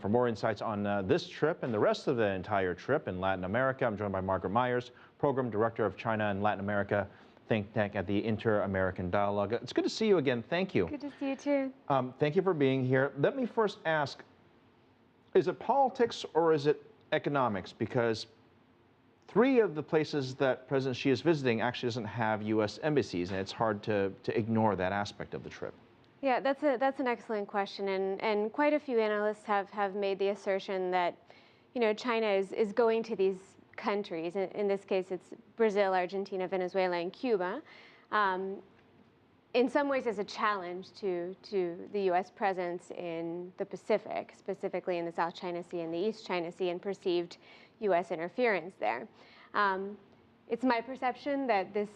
For more insights on this trip and the rest of the entire trip in Latin America, I'm joined by Margaret Myers, Program Director of China and Latin America think tank at the Inter-American Dialogue. It's good to see you again. Thank you. Good to see you too. Thank you for being here. Let me first ask, is it politics or is it economics? Because 3 of the places that President Xi is visiting actually doesn't have U.S. embassies, and it's hard to ignore that aspect of the trip. Yeah, that's an excellent question, and quite a few analysts have made the assertion that, China is going to these countries. In this case, it's Brazil, Argentina, Venezuela, and Cuba. In some ways, as a challenge to the U.S. presence in the Pacific, specifically in the South China Sea and the East China Sea, and perceived U.S. interference there. It's my perception that this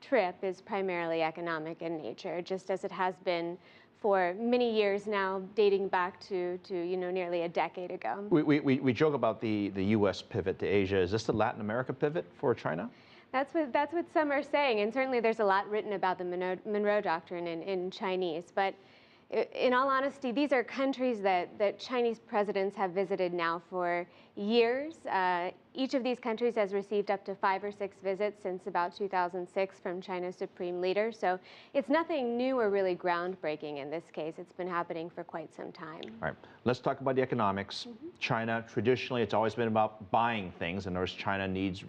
trip is primarily economic in nature, just as it has been for many years now, dating back to nearly a decade ago. We joke about the U.S. pivot to Asia. Is this the Latin America pivot for China? That's what some are saying, and certainly there's a lot written about the Monroe Doctrine in Chinese. But in all honesty, these are countries that Chinese presidents have visited now for years. Each of these countries has received up to 5 or 6 visits since about 2006 from China's supreme leader. So it's nothing new or really groundbreaking in this case. It's been happening for quite some time. All right, let's talk about the economics. China, traditionally, it's always been about buying things. In other words, China needs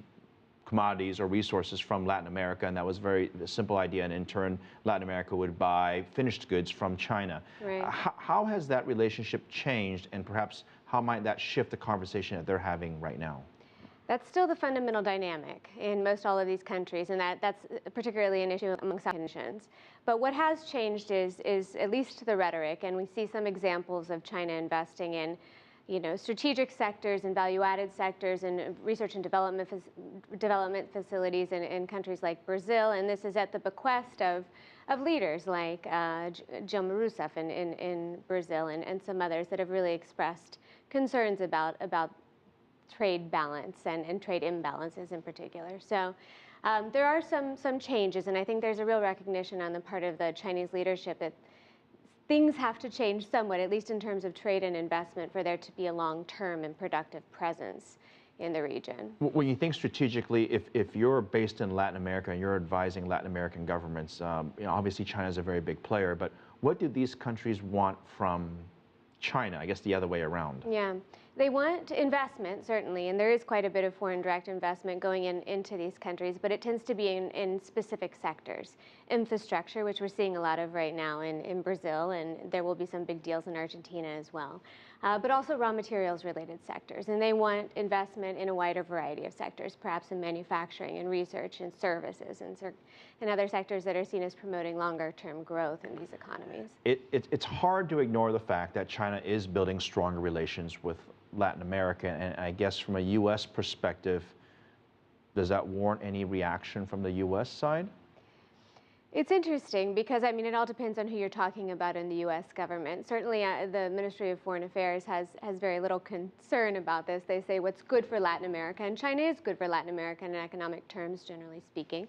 commodities or resources from Latin America, and that was a simple idea, and in turn Latin America would buy finished goods from China. Right. How has that relationship changed, and perhaps how might that shift the conversation that they're having right now? That's still the fundamental dynamic in most all of these countries, and that's particularly an issue among South nations. But what has changed is at least the rhetoric, and we see some examples of China investing in strategic sectors and value-added sectors and research and development facilities in countries like Brazil, and this is at the bequest of leaders like Dilma Rousseff in Brazil and some others that have really expressed concerns about trade balance and trade imbalances in particular. So there are some changes, and I think there's a real recognition on the part of the Chinese leadership that things have to change somewhat, at least in terms of trade and investment, for there to be a long-term and productive presence in the region. When you think strategically, if you're based in Latin America and you're advising Latin American governments, obviously China is a very big player, but what do these countries want from China? I guess the other way around. Yeah. They want investment, certainly, and there is quite a bit of foreign direct investment going into these countries, but it tends to be in specific sectors. Infrastructure, which we're seeing a lot of right now in Brazil, and there will be some big deals in Argentina as well, but also raw materials related sectors. And they want investment in a wider variety of sectors, perhaps in manufacturing and research and services and other sectors that are seen as promoting longer term growth in these economies. It's hard to ignore the fact that China is building stronger relations with Latin America, and I guess from a U.S. perspective, does that warrant any reaction from the U.S. side? It's interesting because, it all depends on who you're talking about in the U.S. government. Certainly, the Ministry of Foreign Affairs has very little concern about this. They say what's good for Latin America, and China is good for Latin America in economic terms, generally speaking,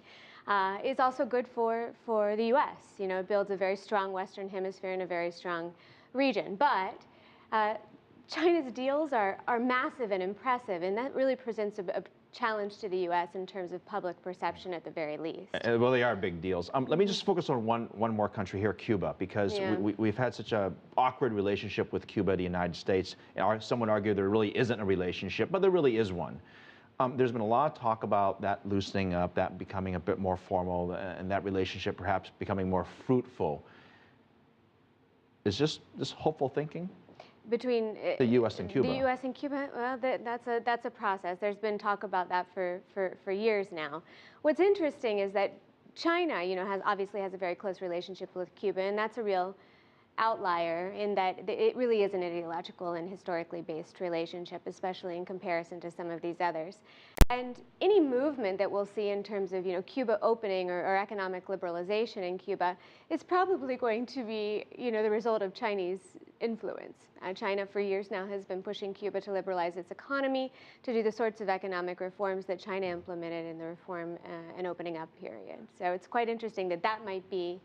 is also good for the U.S. It builds a very strong Western Hemisphere and a very strong region. But China's deals are massive and impressive, and that really presents a challenge to the U.S. in terms of public perception at the very least. Well, they are big deals. Let me just focus on one more country here, Cuba, because we've had such an awkward relationship with Cuba and the United States. Some would argue there really isn't a relationship, but there really is one. There's been a lot of talk about that loosening up, that becoming a bit more formal, and that relationship perhaps becoming more fruitful. Is this hopeful thinking? Between the U.S. and Cuba. The U.S. and Cuba, well, that's a process. There's been talk about that for years now. What's interesting is that China, obviously has a very close relationship with Cuba, and that's a real outlier in that it really is an ideological and historically based relationship, especially in comparison to some of these others. And any movement that we'll see in terms of Cuba opening or economic liberalization in Cuba is probably going to be the result of Chinese influence. China for years now has been pushing Cuba to liberalize its economy, to do the sorts of economic reforms that China implemented in the reform and opening up period. So it's quite interesting that might be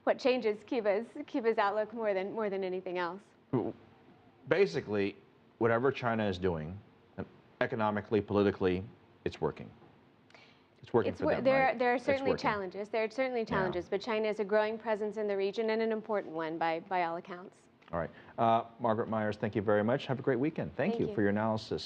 what changes Cuba's outlook more than anything else. basically, whatever China is doing, economically, politically, it's working. It's working for them, right? There are certainly challenges. There are certainly challenges, but China is a growing presence in the region and an important one by all accounts. All right. Margaret Myers, thank you very much. Have a great weekend. Thank you for your analysis.